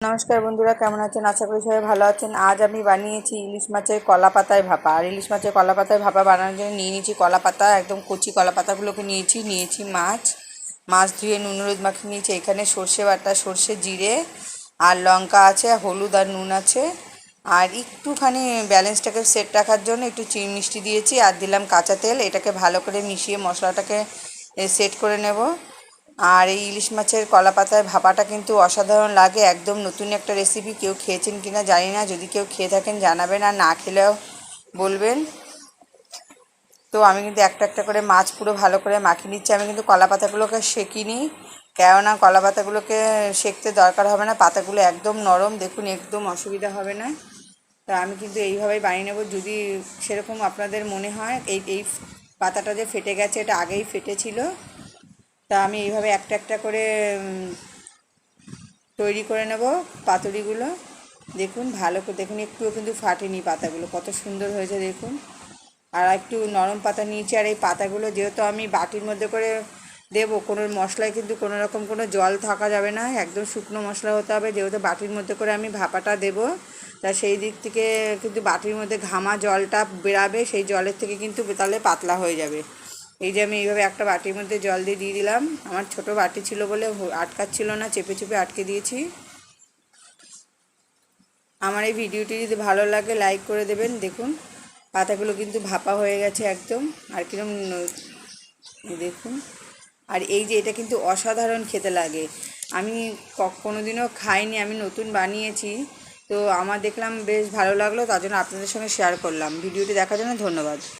নমস্কার বন্ধুরা, কেমন আছেন? আশা করি সবাই ভালো আছেন। আজ আমি বানিয়েছি ইলিশ মাছের কলা পাতায় ভাপা। আর ইলিশ মাছের কলা পাতায় ভাপা বানানোর জন্য নিয়ে নিয়েছি কলা পাতা, একদম কচি কলা পাতাগুলোকে নিয়েছি মাছ ধুয়ে নুন হলুদ মাখিয়ে নিয়েছি। এখানে সর্ষে বাটা, সর্ষে জিরে আর লঙ্কা আছে, হলুদ আর নুন আছে। আর একটুখানি ব্যালেন্সটাকে সেট রাখার জন্য একটু চিনি মিষ্টি দিয়েছি, আর দিলাম কাঁচা তেল। এটাকে ভালো করে মিশিয়ে মশলাটাকে সেট করে নেব। আর এই ইলিশ মাছের কলা পাতায় ভাপাটা কিন্তু অসাধারণ লাগে, একদম নতুন একটা রেসিপি। কেউ খেয়েছেন কিনা জানি না, যদি কেউ খেয়ে থাকেন জানাবেন, আর না খেলেও বলবেন। তো আমি কিন্তু একটা একটা করে মাছ পুরো ভালো করে মাখিয়ে নিচ্ছি। আমি কিন্তু কলা পাতাগুলোকে সেঁকিনি, কেননা কলা পাতাগুলোকে সেঁকতে দরকার হবে না, পাতাগুলো একদম নরম, দেখুন একদম অসুবিধা হবে না। তা আমি কিন্তু এইভাবেই বানিয়ে নেব। যদি সেরকম আপনাদের মনে হয় এই এই পাতাটা যে ফেটে গেছে, এটা আগেই ফেটেছিল, তা আমি এইভাবে একটা একটা করে তৈরি করে নেব পাতুরিগুলো। দেখুন ভালো করে দেখুন, একটুও কিন্তু ফাটেনি, পাতাগুলো কত সুন্দর হয়েছে দেখুন। আর একটু নরম পাতা নিয়েছি। আর এই পাতাগুলো যেহেতু আমি বাটির মধ্যে করে দেবো, কোনো মশলায় কিন্তু কোনো রকম কোনো জল থাকা যাবে না, একদম শুকনো মশলা হতে হবে। যেহেতু বাটির মধ্যে করে আমি ভাপাটা দেবো, তা সেই দিক থেকে কিন্তু বাটির মধ্যে ঘামা জলটা বেরাবে, সেই জলের থেকে কিন্তু তাহলে পাতলা হয়ে যাবে। এই যে আমি এইভাবে একটা বাটির মধ্যে জল দিয়ে দিলাম। আমার ছোট বাটি ছিল বলে আটকাচ্ছিল না, চেপে চেপে আটকে দিয়েছি। আমার এই ভিডিওটি যদি ভালো লাগে লাইক করে দেবেন। দেখুন পাতাগুলো কিন্তু ভাপা হয়ে গেছে একদম, আর কিরম দেখুন। আর এই যে এটা কিন্তু অসাধারণ খেতে লাগে। আমি কোনোদিনও খাইনি, আমি নতুন বানিয়েছি। তো আমার দেখলাম বেশ ভালো লাগলো, তার জন্য আপনাদের সঙ্গে শেয়ার করলাম। ভিডিওটি দেখার জন্য ধন্যবাদ।